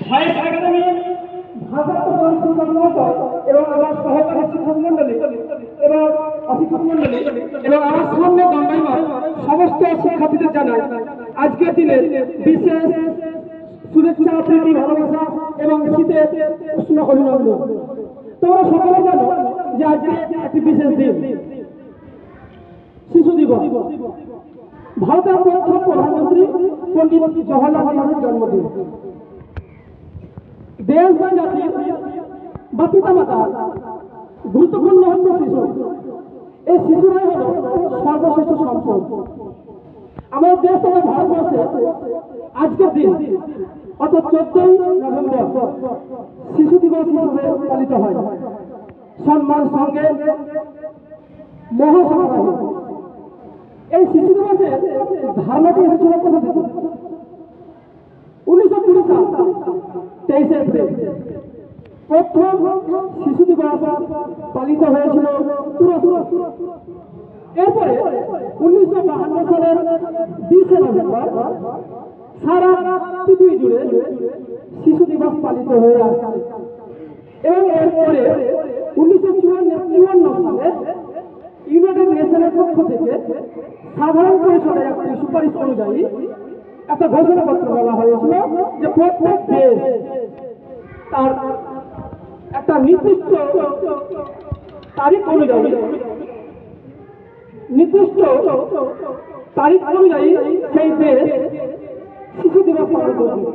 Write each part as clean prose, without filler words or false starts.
Voice academy ভারপ্রাপ্ত প্রধান শিক্ষক মহোদয় এবং আমার সহকারী শিক্ষক মন্ডলী এবং অশিক্ষক মন্ডলী এবং আমার সামনে দণ্ডায়মান সমস্ত শিক্ষার্থীদের জানাই আজকের দিনে বিশেষ শুভেচ্ছা, প্রীতি, ভালোবাসা এবং শীতের উষ্ণ অভিনন্দন। তোমরা সকলে জানো যে আজকে একটি বিশেষ দিন, শিশু দিবস। ভারতের প্রথম প্রধানমন্ত্রী পণ্ডিত জওহরলাল নেহরুর জন্মদিন। দেশ বা জাতির বা পিতামাতা গুরুত্বপূর্ণ হচ্ছে শিশু। এই শিশুরাই হল সর্বশ্রেষ্ঠ সম্পদ। আমাদের দেশ তথা ভারতবর্ষে আজকের দিন অর্থাৎ 14ই নভেম্বর শিশু দিবস হিসেবে পালিত হয়। সম্মান সঙ্গে মহাসমারোহে এই শিশু দিবসের ধারণাটি এসেছিল কোথা থেকে? 1920 সাল 23শে এপ্রিল প্রথম শিশু দিবস পালিত হয়েছিল তুরস্কে। এরপরে 1952 সালের 20শে নভেম্বর সারা পৃথিবী জুড়ে শিশু দিবস পালিত হয়ে আসছে এবং এরপরে 1954 সালে ইউনাইটেড নেশনের পক্ষ থেকে সাধারণ পরিষদের একটি সুপারিশ অনুযায়ী একটা ঘোষণাপত্র বলা হয়েছিল যে প্রত্যেক দেশ তার একটা নির্দিষ্ট তারিখ অনুযায়ী সেই দেশ শিশু দিবস পালন করবে।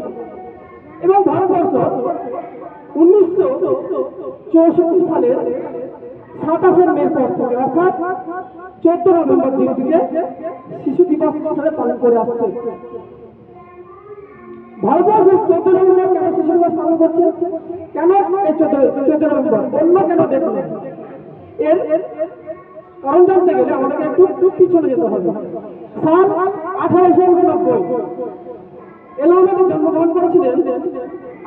এবং ভারতবর্ষ 1964 সালের 27শে মে পর থেকে অর্থাৎ 14 নভেম্বর দিনটিকে শিশু দিবস হিসেবে পালন করে আসছে। ভারতবর্ষের 14 নভেম্বর কেন শিশু দিবস পালন করছে? কেন এই 14 নভেম্বর অন্য কেন দেখুন? এর কারণ জানতে গেলে আমাদেরকে একটু পিছনে যেতে হবে। সাল 1889 এলাহাবাদে জন্মগ্রহণ করেছিলেন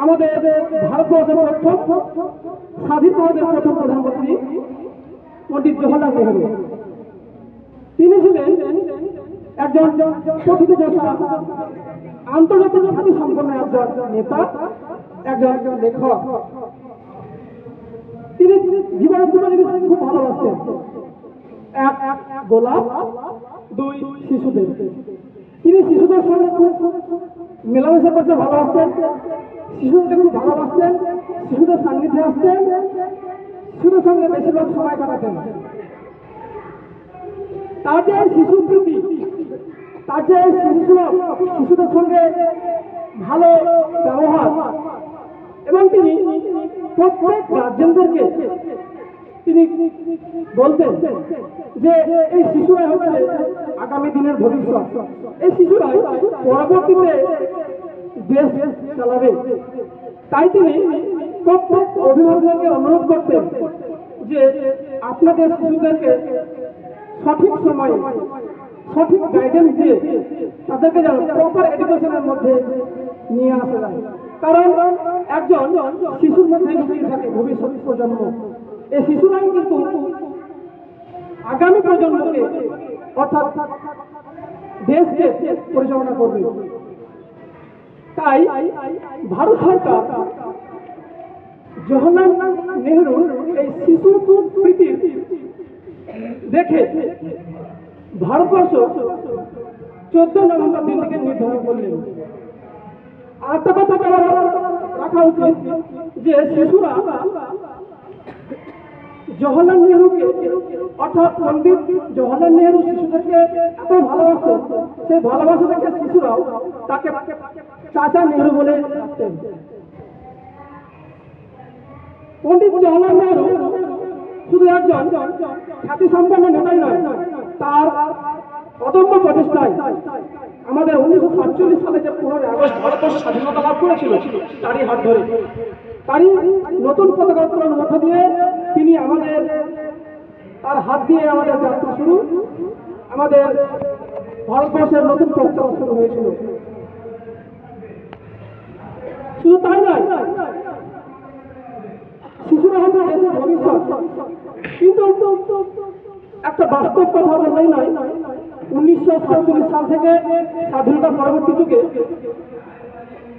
আমাদের ভারতবর্ষের প্রথম স্বাধীন ভারতের প্রথম প্রধানমন্ত্রী পণ্ডিত জওহরলাল নেহরু। তিনি ছিলেন একজন প্রথিতযশা, আন্তর্জাতিক খ্যাতি সম্পন্ন একজন নেতা, একজন লেখক। তিনি জীবনের দুটো জিনিস খুব ভালোবাসতেন, এক গোলাপ, দুই শিশুদের। তিনি শিশুদের সঙ্গে খুব মেলামেশা করতে ভালোবাসতেন, শিশুদেরকে খুব ভালোবাসতেন, শিশুদের সান্নিধ্যে আসতেন, শিশুদের সঙ্গে বেশিরভাগ সময় কাটাতেন। তার যে শিশু প্রীতি, তার যে শিশুদের সঙ্গে ভালো ব্যবহার, এবং তিনি প্রত্যেক গার্জেনদেরকে তিনি বলতেন যে এই শিশুরাই হচ্ছে আগামী দিনের ভবিষ্যৎ, এই শিশুরাই পরবর্তীতে দেশ চালাবে। তাই তিনি প্রত্যেক অভিভাবককে অনুরোধ করতেন যে আপনাদের শিশুদেরকে সঠিক সময়ে সঠিক গাইডেন্স দিয়ে তাদেরকে যেন প্রপার এডুকেশনের মধ্যে নিয়ে আসা যায়। কারণ একজন শিশুর মধ্যে লুকিয়ে থাকে ভবিষ্যৎ প্রজন্ম। এই শিশুরাই কিন্তু আগামী প্রজন্মকে অর্থাৎ দেশকে পরিচালনা করবে। তাই ভারত সরকার জওহরলাল নেহরুর এই শিশু প্রীতি দেখে ভারতবর্ষ 14 নভেম্বর দিনটিকে নির্ধারণ করলেন। আরেকটা কথা রাখা উচিত যে শিশুরা জওহরলাল নেহরুকে অর্থাৎ পণ্ডিত জওহরলাল নেহরু শিশুদেরকে এত ভালোবাসতেন, সেই ভালোবাসা থেকে শিশুরাও তাকে চাচা নেহরু বলে ডাকতেন। পণ্ডিত জওহরলাল নেহরু শুধু একজন খ্যাতি সম্পন্ন নেতাই নয়, তার অদম্য প্রচেষ্টায় আমাদের 1947 সালে যে 15 আগস্ট ভারতবর্ষ স্বাধীনতা লাভ করেছিল তারই হাত ধরে, তারই নতুন পতাকা উত্তোলনের মধ্য দিয়ে তিনি তার হাত দিয়ে আমাদের যাত্রা শুরু, আমাদের ভারতবর্ষের নতুন পরিচয় শুরু হয়েছিল। শুধু তাই নয়, শিশুরা হচ্ছে দেশের ভবিষ্যৎ। কিন্তু একটা বাস্তব কথা বললেই নয়, 1947 সাল থেকে স্বাধীনতা পরবর্তী যুগে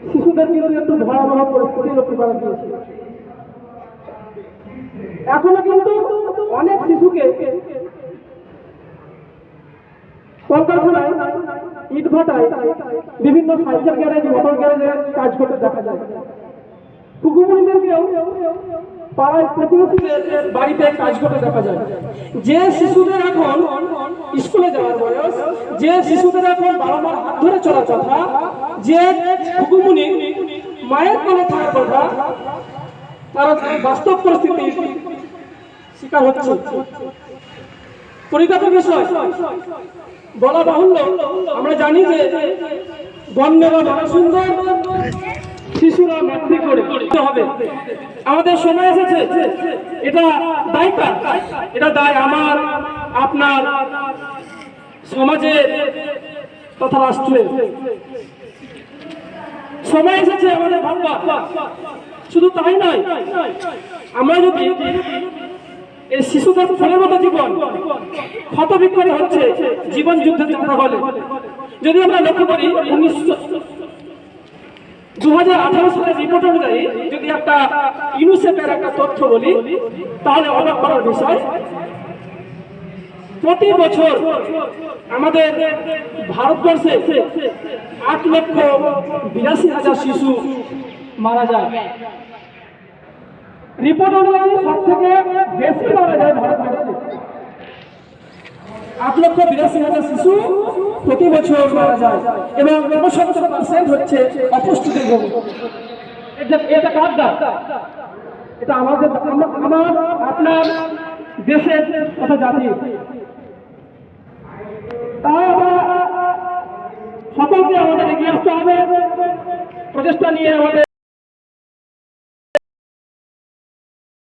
শিশুদের কিন্তু একটু ভয়াবহ পরিস্থিতি লক্ষ্য করা গিয়েছে। এখনো কিন্তু অনেক শিশুকে কলকারখানায়, ইট ভাটায়, বিভিন্ন সাইকেল গ্যারেজ, মোটর গ্যারেজে কাজ করতে দেখা যায়। কুকুমণিদেরকেও পাড়ায় প্রতিবেশীদের বাড়িতে কাজ করতে দেখা যায়। যে শিশুদের এখন স্কুলে যাওয়ার বয়স, যে শিশুদের এখন বাবা মার হাত ধরে চলার কথা, যে কুকুমণি মায়ের কোলে থাকার কথা, তারা বাস্তব পরিস্থিতি শিকার হচ্ছে। পরিতাপের বিষয় বলা বাহুল্য, আমরা জানি যে বন্যে বা বড় সুন্দর শিশুরা ম্যাট্রিক করতে হবে। আমাদের সময় এসেছে, এটা দায়িত্ব, এটা দায় আমার, আপনার, সমাজের তথা রাষ্ট্রের। সময় এসেছে আমাদের ভাববা। শুধু তাই নয়, আমরা যদি এই শিশুদের ফলের মতো জীবন ক্ষত বিক্ষত হচ্ছে জীবন যুদ্ধের কথা বলে, যদি আমরা লক্ষ্য করি 2018 সালের রিপোর্ট অনুযায়ী যদি একটা ইউনিসেফের একটা তথ্য বলি, তাহলে অবাক করার বিষয়, প্রতি বছর আমাদের ভারতবর্ষে 8,82,000 শিশু মারা যায়। রিপোর্ট অনুযায়ী সব থেকে বেশি মারা যায় ভারতবর্ষে। 8,82,000 শিশু প্রতি বছর মারা যায় এবং 69% হচ্ছে অপুষ্টিতে ভোগে। এটা কার দায়? এটা আমাদের, আমার আপনার দেশের তথা জাতি। তাই সকলকে আমাদের এগিয়ে আসতে হবে, প্রচেষ্টা নিয়ে আমাদের